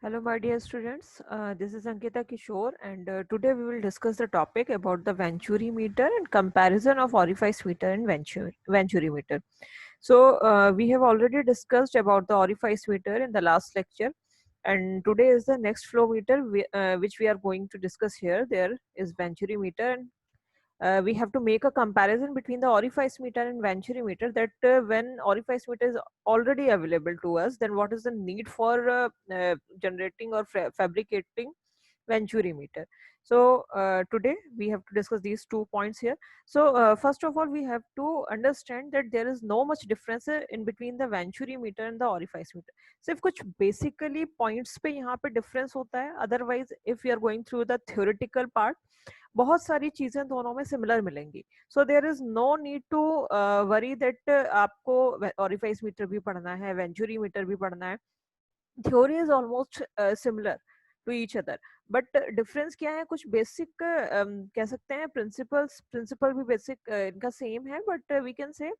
Hello, my dear students. This is Ankita Kishore, and today we will discuss the topic about the Venturi meter and comparison of orifice meter and Venturi meter. So, we have already discussed about the orifice meter in the last lecture, and today is the next flow meter which we are going to discuss here. There is Venturi meter, and we have to make a comparison between the orifice meter and venturi meter, that when orifice meter is already available to us, then what is the need for generating or fabricating venturi meter. So today we have to discuss these 2 points here. So first of all, we have to understand that there is no much difference in between the venturi meter and the orifice meter. सिर्फ कुछ basically points पे यहाँ पे difference होता है. Otherwise, if we are going through the theoretical part, बहुत सारी चीजें दोनों में सिमिलर मिलेंगी. So there is no need to worry that आपको ऑरिफाइस मीटर भी पढ़ना है, वेंचुरी मीटर भी पढ़ना है. Theory is almost similar to each other, but difference क्या है, कुछ बेसिक कह सकते हैं, प्रिंसिपल भी बेसिक इनका सेम है, बट वी कैन से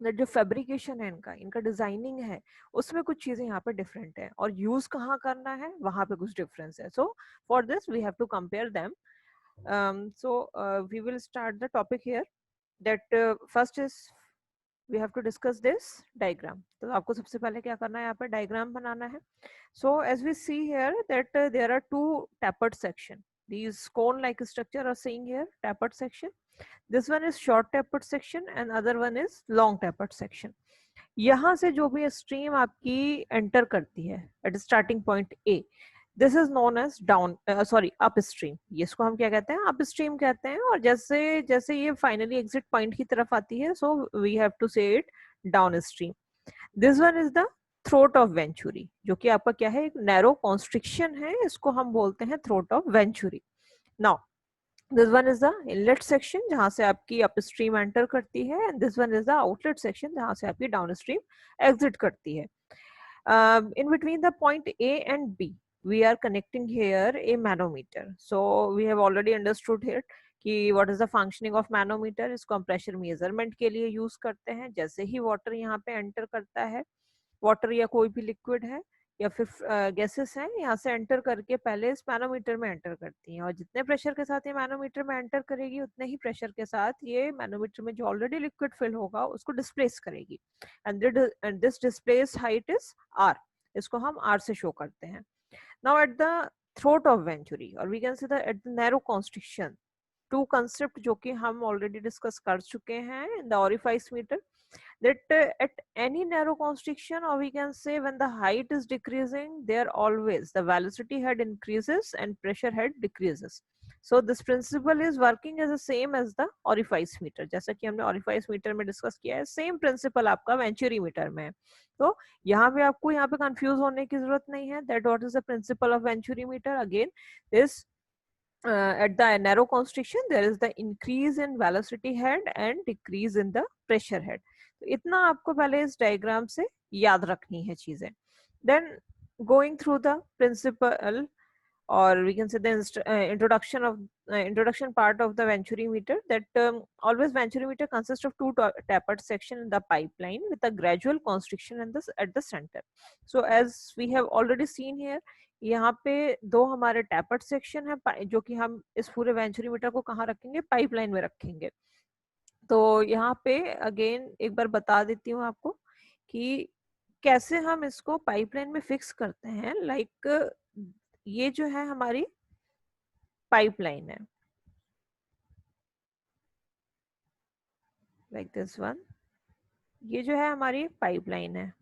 जो फैब्रिकेशन है इनका इनका डिजाइनिंग है, उसमें कुछ चीजें यहाँ पे डिफरेंट है, और यूज कहाँ करना है वहां पे कुछ डिफरेंस है. So for this we have to compare them. We will start the topic here. That first is we have to discuss this diagram. तो आपको सबसे पहले क्या करना है, यहाँ पे डायग्राम बनाना है. So as we see here that there are two tapered section. These cone like structure are seeing here, tapered section. This one is short tapered section and other one is long tapered section. यहाँ से जो भी stream आपकी enter करती है at starting point A, this is known as down sorry up stream. इसको हम क्या कहते हैं, अप स्ट्रीम कहते हैं. और जैसे जैसे ये फाइनली एग्जिट पॉइंट की तरफ आती है, सो वी हैव टू से it down stream. This one is the throat of venturi, जो कि आपका क्या है, एक नैरो कॉन्स्ट्रिक्शन है, इसको हम बोलते हैं throat of venturi. Now this one is the inlet section जहां से आपकी अपस्ट्रीम एंटर करती है, and this one is the outlet section जहां से आपकी डाउनस्ट्रीम एग्जिट करती है. In between the point A and B, we are connecting here a manometer. So we have already understood here कि what is the functioning of manometer. इसको हम pressure measurement के लिए use करते हैं. जैसे ही water यहाँ पे enter करता है, वाटर या कोई भी लिक्विड है या फिर गैसेस हैं, यहाँ से एंटर करके पहले इस मैनोमीटर में एंटर करती हैं, और जितने प्रेशर के साथ ये मैनोमीटर में एंटर करेगी, उतने ही प्रेशर के साथ ये मैनोमीटर में जो ऑलरेडी लिक्विड फिल होगा उसको डिस्प्लेस करेगी. And this displace height is R. इसको हम आर से शो करते हैं. Now at the throat of venturi, और we can see the at the narrow constriction, two concept जो कि हम ऑलरेडी डिस्कस कर चुके हैं in the orifice meter, that at any narrow constriction, or we can say when the height is decreasing, there always the velocity head increases and pressure head decreases. So this principle is working as the same as the orifice meter. जैसा कि हमने orifice meter में discuss किया है, same principle आपका venturi meter में है. तो यहाँ पे आपको यहाँ पे कंफ्यूज होने की जरूरत नहीं है. That what is the principle of venturi metre. Again this at the narrow constriction there is the increase in velocity head and decrease in the pressure head. तो इतना आपको पहले इस डायग्राम से याद रखनी है चीजें. Then going through the principle, or we can say the introduction part of the venturi meter, that always venturi meter consists of two tapered section in the pipeline with a gradual constriction in this at the center. So as we have already seen here, यहाँ पे दो हमारे tapered section है, जो कि हम इस पूरे वेंचुरी मीटर को कहाँ रखेंगे, पाइपलाइन में रखेंगे. तो यहाँ पे अगेन एक बार बता देती हूँ आपको कि कैसे हम इसको पाइपलाइन में फिक्स करते हैं. लाइक ये जो है हमारी पाइपलाइन है, लाइक दिस वन. ये जो है हमारी पाइपलाइन है,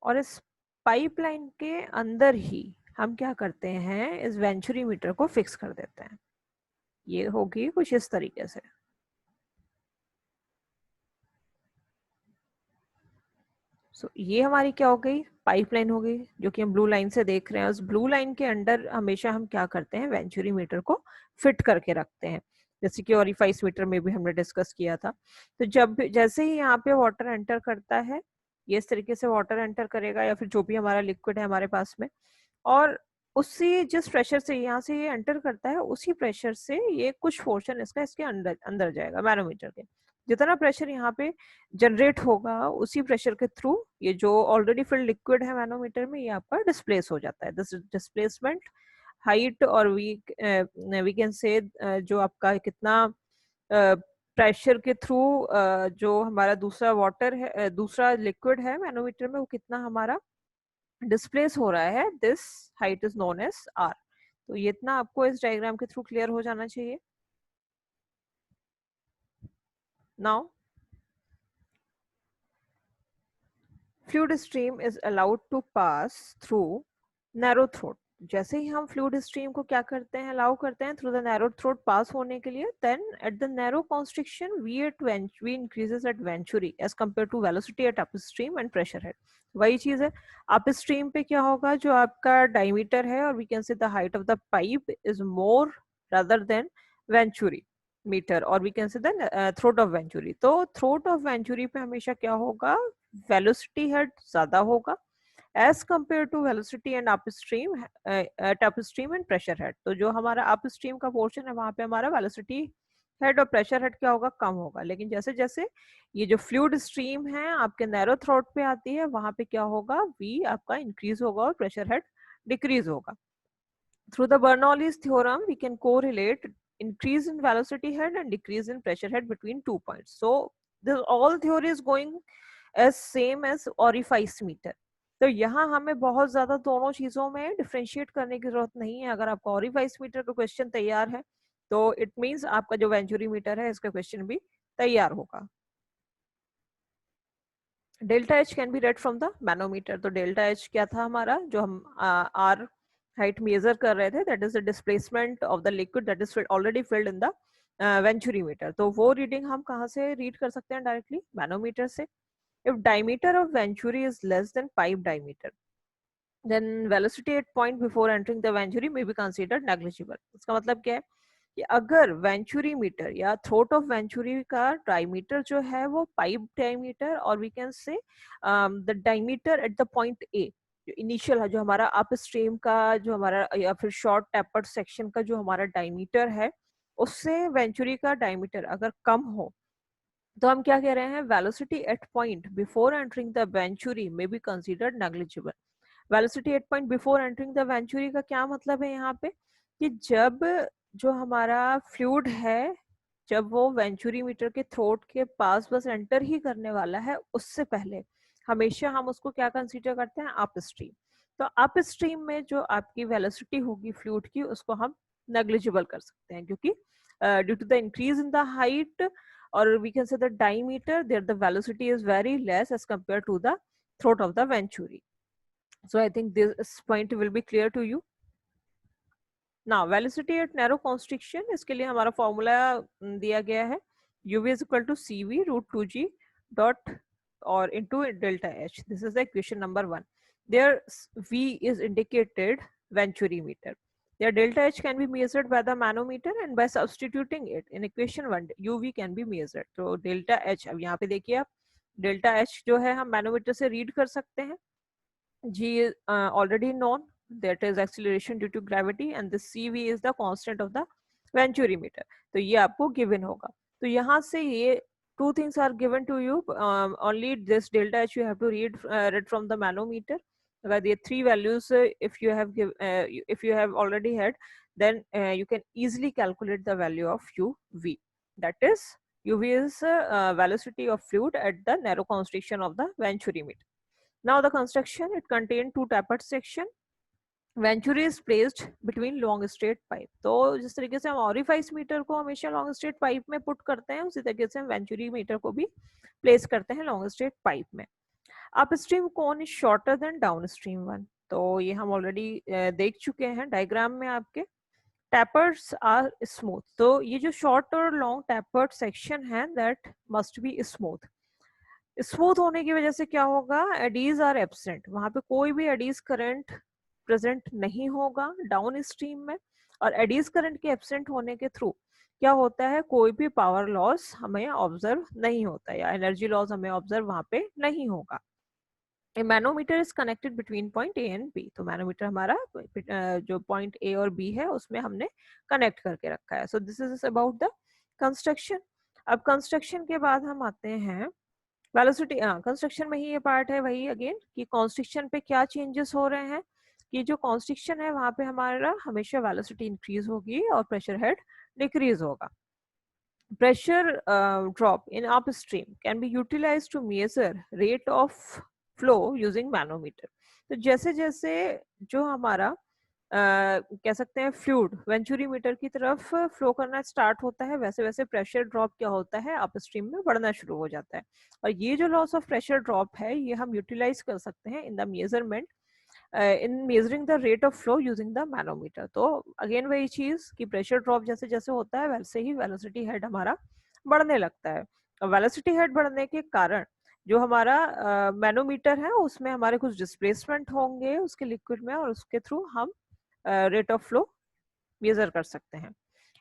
और इस पाइपलाइन के अंदर ही हम क्या करते हैं, इस वेंचुरी मीटर को फिक्स कर देते हैं. ये होगी कुछ इस तरीके से. सो ये हमारी क्या हो गई, पाइपलाइन हो गई, जो कि हम ब्लू लाइन से देख रहे हैं. उस ब्लू लाइन के अंदर हमेशा हम क्या करते हैं, वेंचुरी मीटर को फिट करके रखते हैं, जैसे कि ऑरिफाइस मीटर में भी हमने डिस्कस किया था. तो जब जैसे ही यहाँ पे वाटर एंटर करता है, ये इस तरीके से वाटर एंटर करेगा, या फिर जो भी हमारा लिक्विड है हमारे पास में, और उसी जिस प्रेशर से यहाँ से ये एंटर करता है, उसी प्रेशर से ये कुछ पोर्शन इसका इसके अंदर अंदर जाएगा मैनोमीटर के. जितना प्रेशर यहाँ पे जनरेट होगा उसी प्रेशर के थ्रू ये जो ऑलरेडी फिल्ड लिक्विड है मैनोमीटर में ये आपका डिस्प्लेस हो जाता है. दिस डिस्प्लेसमेंट हाइट और वी कैन से जो आपका कितना प्रेशर के थ्रू जो हमारा दूसरा वाटर है, दूसरा लिक्विड है मैनोमीटर में, वो कितना हमारा डिस्प्लेस हो रहा है, this height is known as R. तो ये इतना आपको इस डायग्राम के थ्रू क्लियर हो जाना चाहिए. Now fluid stream is allowed to pass through narrow throat. जैसे ही हम फ्लूइड स्ट्रीम को क्या करते हैं, अलाउ करते हैं through the narrow throat pass होने के लिए, then at the narrow constriction V increases at venturi as compare to velocity at up stream and pressure head. वही चीज है, अप स्ट्रीम पे क्या होगा, जो आपका डायमीटर है और we can say the height of the pipe is more rather than venturi meter, और we can say the throat of venturi. तो थ्रोट ऑफ वेंचुरी पे हमेशा क्या होगा, वेलोसिटी हेड ज्यादा होगा as compared to velocity and upstream at upstream and pressure head. तो जो हमारा upstream का पोर्शन है वहां पे हमारा velocity हेड और प्रेशर हेड क्या होगा, कम होगा. लेकिन जैसे जैसे ये जो फ्लूइड स्ट्रीम है आपके नैरो थ्रोट पे आती है, वहां पे क्या होगा, v आपका इंक्रीज होगा और प्रेशर हेड डिक्रीज होगा. Through the Bernoulli's theorem, we can correlate increase in velocity head and decrease in pressure head between 2 points. So this all theory is going as same as orifice meter. तो यहाँ हमें बहुत ज्यादा दोनों चीजों में differentiate करने की जरूरत नहीं है. अगर आपका orifice meter का क्वेश्चन तैयार है तो इट मीन्स आपका जो वेंचुरी मीटर है इसका क्वेश्चन भी तैयार होगा. Delta H can be red from the manometer. तो डेल्टा एच क्या था हमारा, जो हम आर हाइट मेजर कर रहे थे, that is the displacement of the liquid that is already filled in the venturi meter. तो वो रीडिंग हम कहाँ से रीड कर सकते हैं, डायरेक्टली मैनोमीटर से. If diameter of venturi is less then pipe diameter, then velocity at point before entering the venturi may be considered negligible. इसका मतलब क्या है कि अगर वेंचुरी मीटर या थ्रोट ऑफ वेंचुरी का डायमीटर जो है वो पाइप डायमीटर, और we can say the diameter at the point A, जो इनिशियल है, जो हमारा अप स्ट्रीम का जो हमारा या फिर शॉर्ट टेपर्ड सेक्शन का जो हमारा डायमीटर है, उससे वेंचुरी का डायमीटर अगर कम हो, तो हम क्या कह रहे हैं, velocity at point before entering the venturi may be considered negligible. Velocity at point before entering the venturi का क्या मतलब है यहाँ पे, कि जब जो हमारा फ्लूइड है, जब वो वेंचुरी मीटर के थ्रोट के पास बस एंटर ही करने वाला है, उससे पहले हमेशा हम उसको क्या कंसीडर करते हैं, अप स्ट्रीम. तो अप स्ट्रीम में जो आपकी वेलोसिटी होगी फ्लूइड की, उसको हम नेग्लिजिबल कर सकते हैं, क्योंकि due to the increase in the height or we can say the diameter, there the velocity is very less as compared to the throat of the venturi. So I think this point will be clear to you. Now velocity at narrow constriction, इसके लिए हमारा formula दिया गया है, uv is equal to cv root 2g dot or into delta h. This is the equation number 1. There v is indicated venturi meter. Their delta h can be measured by the manometer, and by substituting it in equation 1 uv can be measured. तो delta h, अब यहाँ पे देखिए आप, delta h जो है हम manometer से रीड कर सकते हैं. g is already known, that is acceleration due to gravity, and the cv is the constant of the venturi meter. तो ये आपको given होगा. तो यहाँ से ये two things are given to you, only this delta h you have to read from the manometer. Where the three values if you have already had, then you can easily calculate the value of uv. That is, uv is velocity of fluid at the narrow constriction of the venturi meter. Now the construction, it contained two tapered section. Venturi is placed between long straight pipe. तो जिस तरीके से हम orifice metre को हमेशा long straight pipe में put करते हैं, उसी तरीके से हम वेंचुरी मीटर को भी प्लेस करते हैं लॉन्ग स्ट्रेट पाइप में. Upstream cone is shorter than downstream one. तो ये हम ऑलरेडी देख चुके हैं डायग्राम में आपके. Tapers are smooth. तो ये जो शॉर्ट और लॉन्ग टैपर्ड सेक्शन है, that must be smooth. Smooth होने की वजह से क्या होगा, एडीज आर एब्सेंट. वहां पे कोई भी एडीज करंट प्रेजेंट नहीं होगा डाउन स्ट्रीम में. और एडीज करंट के एब्सेंट होने के थ्रू क्या होता है, कोई भी पावर लॉस हमें ऑब्जर्व नहीं होता, या एनर्जी लॉस हमें ऑब्जर्व वहां पे नहीं होगा. Manometer is connected between point A and B. तो मैनोमीटर हमारा जो पॉइंट ए और बी है उसमें हमने कनेक्ट करके रखा है. सो this is about the construction. अब कंस्ट्रक्शन के बाद हम आते हैं वेलोसिटी। कंस्ट्रक्शन में ही ये पार्ट है वही अगेन कि कॉन्स्ट्रिक्शन पे क्या चेंजेस हो रहे हैं, कि जो कॉन्स्ट्रिक्शन है वहां पे हमारा हमेशा वेलोसिटी इंक्रीज होगी और प्रेशर हेड डिक्रीज होगा। Pressure drop in upstream can be utilized to measure rate of flow using manometer। तो जैसे जैसे जो हमारा कह सकते हैं फ्लूइड वेंचुरीमीटर की तरफ फ्लो करना स्टार्ट होता है, वैसे वैसे प्रेशर ड्रॉप क्या होता है अपस्ट्रीम में बढ़ना शुरू हो जाता है। और ये जो लॉस ऑफ प्रेशर ड्रॉप है ये हम यूटिलाइज कर सकते हैं in the measurement, in measuring the rate of flow using the manometer. तो अगेन वही चीज कि प्रेशर ड्रॉप जैसे जैसे होता है वैसे ही वेलोसिटी हेड हमारा बढ़ने लगता है। और वेलोसिटी हेड बढ़ने के कारण जो हमारा मैनोमीटर है उसमें हमारे कुछ डिस्प्लेसमेंट होंगे उसके लिक्विड में, और उसके थ्रू हम रेट ऑफ फ्लो मेजर कर सकते हैं।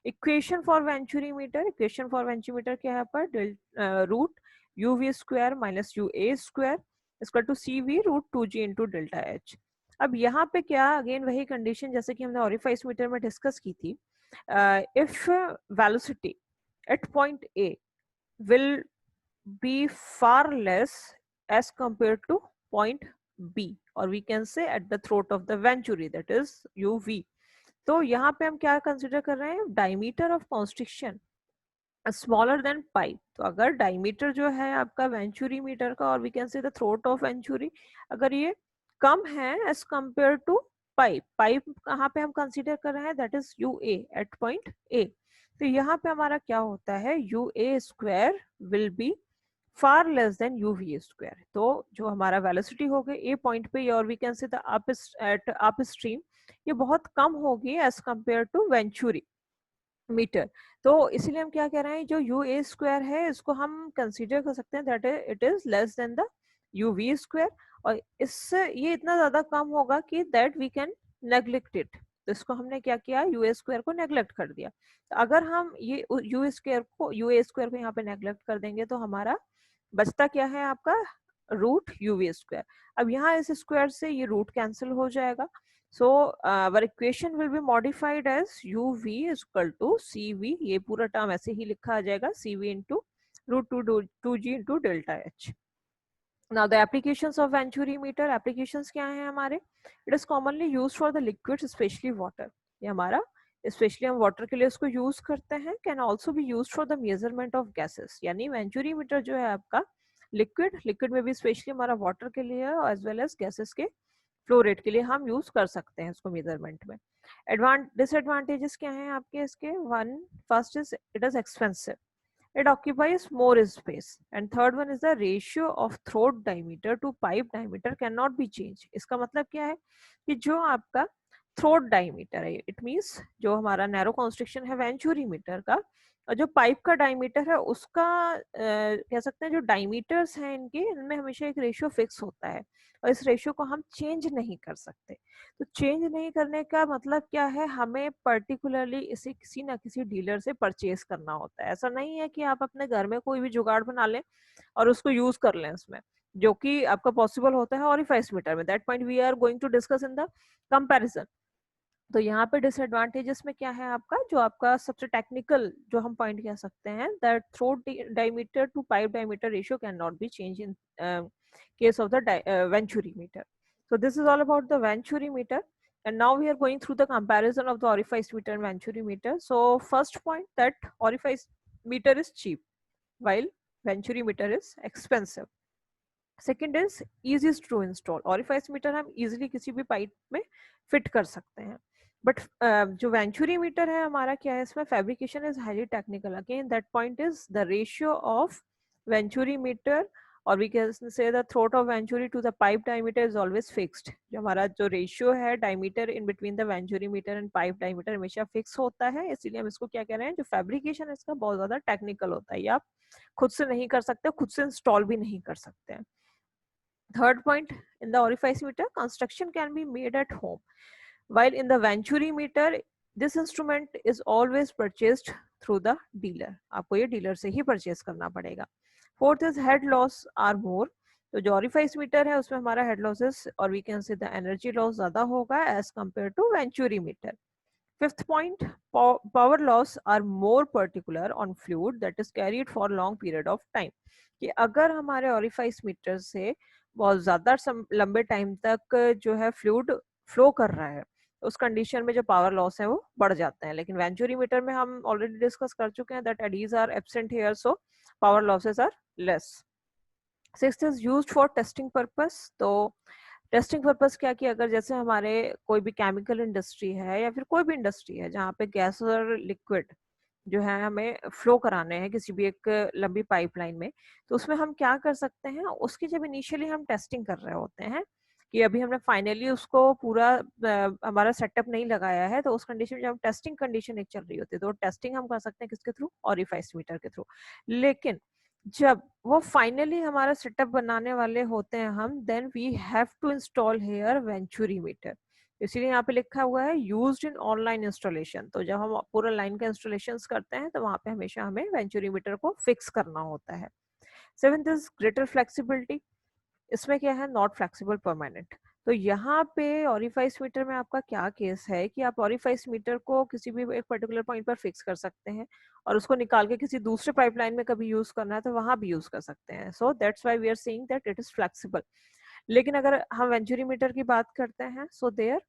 Equation for venturimeter, equation for venturimeter क्या है पर root U V square minus U A square equal to C V root 2g into delta H. अब यहाँ पे क्या अगेन वही कंडीशन जैसे कि हमने ऑरिफाइस मीटर में डिस्कस की थी, if velocity at point A will be far less as compare to point B, और we can say at the throat of the venturi that is U V. तो यहाँ पे हम क्या कंसिडर कर रहे हैं, diameter of constriction smaller than pipe. तो अगर डायमीटर जो है आपका वेंचुरी मीटर का, और we can say the throat of venturi, अगर ये कम है as compare to pipe, pipe कहाँ पे हम कंसीडर कर रहे हैं that is U A at point A. तो यहाँ पे हमारा क्या होता है U A square will be far less than U V square. तो जो हमारा वेलोसिटी हो गई ए पॉइंट पे, और we can say the up stream, ये बहुत कम होगी as compare to venturi meter. तो इसीलिए हम क्या कह रहे हैं जो यू ए स्क्वायर है इसको हम कंसीडर कर सकते हैं that it is less than the U V square, और इससे ये इतना ज्यादा कम होगा कि that we can neglect it. तो इसको हमने क्या किया यू ए स्क्वायर को नेग्लेक्ट कर दिया। तो अगर हम ये यू स्क्वायर को यू ए स्क्वायर को यहाँ पे नेग्लेक्ट कर देंगे तो हमारा बचता क्या है आपका रूट यू वी स्क्वायर। अब यहाँ इस स्क्वायर से ये रूट कैंसिल हो जाएगा। So our equation will be modified as uv is equal to cv, ये पूरा टर्म ऐसे ही लिखा आ जाएगा cv into root 2g into delta h। Now the applications of Venturi meter, applications क्या हैं हमारे, it is commonly used for the liquids especially water। ये हमारा स्पेशली हम वाटर के लिए उसको यूज करते हैं। Can also be use for the measurement of gases, यानी वेंचुरी मीटर जो है आपका लिक्विड में भी स्पेशली हमारा वाटर के लिए एज वेल एज गैसेस के फ्लो रेट के लिए हम यूज कर सकते हैं इसको मेजरमेंट में। डिसएडवांटेजेस क्या हैं आपके इसके, one first is it is expensive, it occupies more space, and third one is the ratio of throat diameter to pipe diameter cannot be changed। इसका मतलब क्या है कि जो आपका थ्रोट डायमीटर है, इट मींस जो हमारा नैरो कॉन्स्ट्रिक्शन है वेंचुरी मीटर का, और जो पाइप का डायमीटर है उसका कह सकते हैं जो डायमीटर्स हैं इनके, इनमें हमेशा एक रेशियो फिक्स होता है और इस रेशियो को हम चेंज नहीं कर सकते। तो चेंज नहीं करने का मतलब क्या है, हमें पर्टिकुलरली इसे किसी ना किसी डीलर से परचेज करना होता है। ऐसा नहीं है कि आप अपने घर में कोई भी जुगाड़ बना लें और उसको यूज कर लें इसमें, जो कि आपका पॉसिबल होता है ऑरिफाइस मीटर में। That point we are going to discuss in the comparison. तो यहाँ पे डिसएडवांटेजेस में क्या है आपका, जो आपका सबसे टेक्निकल जो हम पॉइंट कह सकते हैं that throat diameter to pipe diameter ratio can not be change in case of the Venturi meter। So this is all about the Venturi meter, and now we are going through the comparison of the orifice meter and Venturi meter। So first point that orifice meter is cheap while Venturi meter is expensive। Second is easiest to install, orifice meter हम easily किसी भी pipe में fit कर सकते हैं, but जो venturi meter है हमारा क्या है, इसमें fabrication is highly technical. Again that point is the ratio of venturi meter, और we can say the throat of venturi to the pipe diameter is always fixed. जो हमारा जो रेशियो है diameter in between the venturi meter and pipe diameter हमेशा fix होता है, इसीलिए हम इसको क्या कह रहे हैं, जो फैब्रिकेशन इसका बहुत ज्यादा टेक्निकल होता है, ये आप खुद से नहीं कर सकते, खुद से इंस्टॉल भी नहीं कर सकते हैं। Third point in the orifice meter, construction can be made at home, while in the Venturi meter this instrument is always purchased through the dealer। आपको ये डीलर से ही परचेज करना पड़ेगा। Fourth is head loss are more। तो जो orifice meter है उसमें हमारा head losses और we can say the energy loss ज्यादा होगा as compared to Venturi meter। Fifth point, power loss are more particular on fluid that is carried for long period of time. कि अगर हमारे orifice metre से बहुत ज़्यादा लंबे टाइम तक जो है फ्लूइड फ्लो कर रहा है, उस कंडीशन में जो पावर लॉस है वो बढ़ जाते हैं. लेकिन वेंचुरी मीटर में हम ऑलरेडी डिस्कस कर चुके हैं that eddies are absent here, so power losses are less. Sixth is used for testing purpose. तो टेस्टिंग पर्पस क्या, कि अगर जैसे हमारे कोई भी केमिकल इंडस्ट्री है या फिर कोई भी इंडस्ट्री है जहाँ पे गैस और लिक्विड जो है हमें फ्लो कराने हैं किसी भी एक लंबी पाइपलाइन में, तो उसमें हम क्या कर सकते हैं, उसकी जब इनिशियली हम टेस्टिंग कर रहे होते हैं कि अभी हमने फाइनली उसको पूरा हमारा सेटअप नहीं लगाया है, तो उस कंडीशन में जब टेस्टिंग कंडीशन एक चल रही होती है तो टेस्टिंग हम कर सकते हैं किसके थ्रू, ऑरिफाइस मीटर के थ्रू. लेकिन जब वो फाइनली हमारा सेटअप बनाने वाले होते हैं हम, then we have to install here venturi meter. इसीलिए यहाँ पे लिखा हुआ है यूज्ड इन ऑनलाइन इंस्टॉलेशन. तो जब हम पूरा लाइन का इंस्टॉलेशन करते हैं तो वहाँ पे हमेशा हमें वेंचुरी मीटर को फिक्स करना होता है. Seventh is greater flexibility. इसमें क्या है, नॉट फ्लेक्सिबल परमानेंट. तो यहाँ पे ऑरिफाइस मीटर में आपका क्या केस है कि आप ऑरिफाइस मीटर को किसी भी एक पर्टिकुलर पॉइंट पर फिक्स कर सकते हैं और उसको निकाल के किसी दूसरे पाइपलाइन में कभी यूज करना है तो वहां भी यूज कर सकते हैं. So that's why we are saying that it is flexible. लेकिन अगर हम वेंचुरी मीटर की बात करते हैं, सो देयर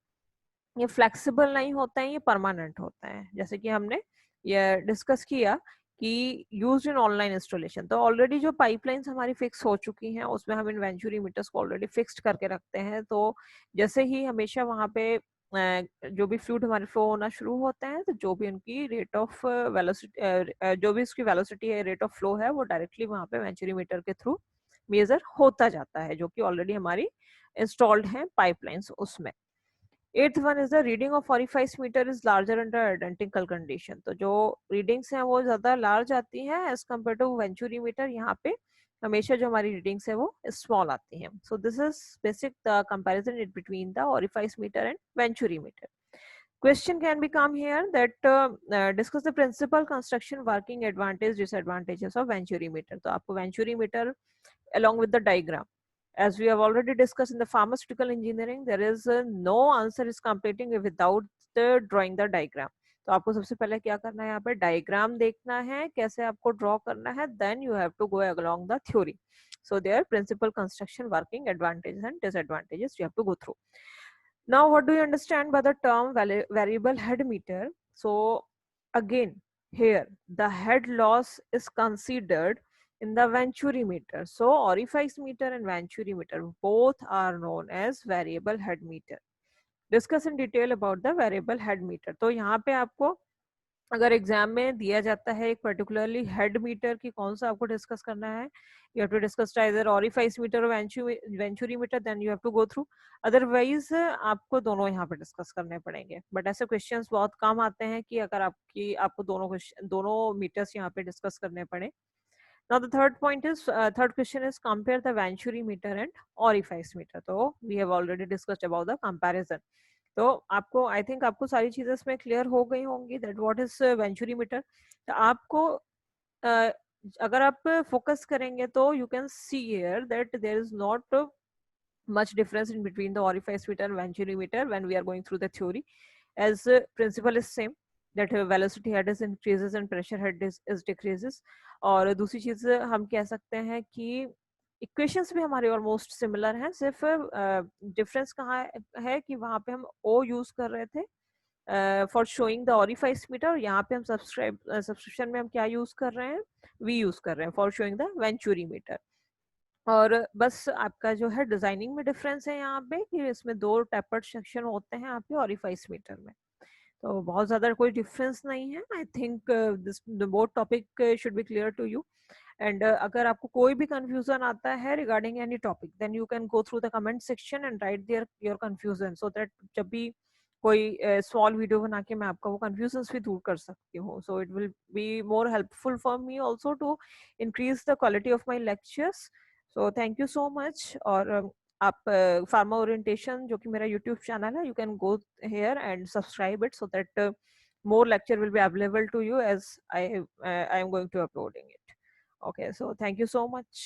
ये फ्लेक्सिबल नहीं होता है, ये परमानेंट होता है. जैसे कि हमने ये डिस्कस किया कि यूज इन ऑनलाइन इंस्टॉलेशन, तो ऑलरेडी जो पाइपलाइंस हमारी फिक्स हो चुकी हैं उसमें हम इन वेंचुरी मीटर्स को ऑलरेडी फिक्स्ड करके रखते हैं. तो जैसे ही हमेशा वहाँ पे जो भी फ्लूइड हमारे फ्लो होना शुरू होते हैं, तो जो भी उनकी रेट ऑफ वेलोसिटी, जो भी उसकी वेलोसिटी है, रेट ऑफ फ्लो है, वो डायरेक्टली वहाँ पे वेंचुरी मीटर के थ्रू मेजर होता जाता है, जो कि ऑलरेडी हमारी इंस्टॉल्ड है पाइपलाइंस उसमें. Eighth one is the reading of orifice meter is larger under identical condition. तो जो रीडिंग्स हैं वो ज्यादा लार्ज आती हैं as compare to venturi meter. यहाँ पे हमेशा जो हमारी रीडिंग्स है वो स्मॉल आती हैं. So this is basic the comparison in between the orifice meter and venturi meter. Question can become here that discuss the principal construction working advantage disadvantages of venturi meter. तो आपको venturi meter along with the diagram, as we have already discussed in the pharmaceutical engineering, there is no answer is completing without the drawing the diagram. तो आपको सबसे पहले क्या करना है, यहाँ पे डायग्राम देखना है कैसे आपको ड्रॉ करना है, then you have to go along the theory. So their principal construction working advantages and disadvantages you have to go through. Now, what do you understand by the term variable head meter? So again, here the head loss is considered in the Venturi meter. So orifice meter and Venturi meter both are known as variable head meter. Discuss in detail about the variable head meter. तो यहाँ पे आपको अगर exam में दिया जाता है एक पर्टिकुलरली हेड मीटर की कौन सा आपको डिस्कस करना है, you have to discuss either orifice meter और venturi meter, then you have to go through. Otherwise आपको दोनों यहाँ पे डिस्कस करने पड़ेंगे. बट ऐसे क्वेश्चंस बहुत कम आते हैं कि अगर आपको दोनों मीटर्स यहाँ पे डिस्कस करने पड़े. Now the third question is compare the Venturi meter and orifice meter. तो we have already discussed about the comparison. तो आपको आई थिंक आपको सारी चीजें इसमें क्लियर हो गई होंगी that what is venturi meter. तो आपको अगर आप फोकस करेंगे तो you can see here that there is not much difference in between the orifice meter and venturi meter when we are going through the theory, as principle is same, that velocity head is increases and pressure head is decreases. और दूसरी चीज हम कह सकते हैं कि equations भी हमारे ऑलमोस्ट सिमिलर हैं, सिर्फ डिफरेंस कहाँ है कि वहाँ पे हम ओ यूज कर रहे थे for showing the orifice meter, और यहाँ पे हम सब्सक्रिप्शन में हम क्या यूज कर रहे हैं, वी यूज कर रहे हैं for showing the venturi meter. और बस आपका जो है डिजाइनिंग में डिफरेंस है यहाँ पे कि इसमें दो टेपर्ड सेक्शन होते हैं आपके ऑरिफाइस मीटर में. तो बहुत ज्यादा कोई डिफरेंस नहीं है. I think this both topic should be clear to you. And अगर आपको कोई भी कंफ्यूजन आता है regarding any topic, then you can go through the comment section and write there your confusion, so that जब भी कोई स्मॉल वीडियो बना के मैं आपका वो कंफ्यूजन भी दूर कर सकती हूँ. So it will be more helpful for me also to increase the quality of my lectures. So thank you so much. और आप फार्मा ओरिएंटेशन जो कि मेरा यूट्यूब चैनल है, you can go here and subscribe it so that more lecture will be available to you as I am going to uploading it. Okay, so thank you so much.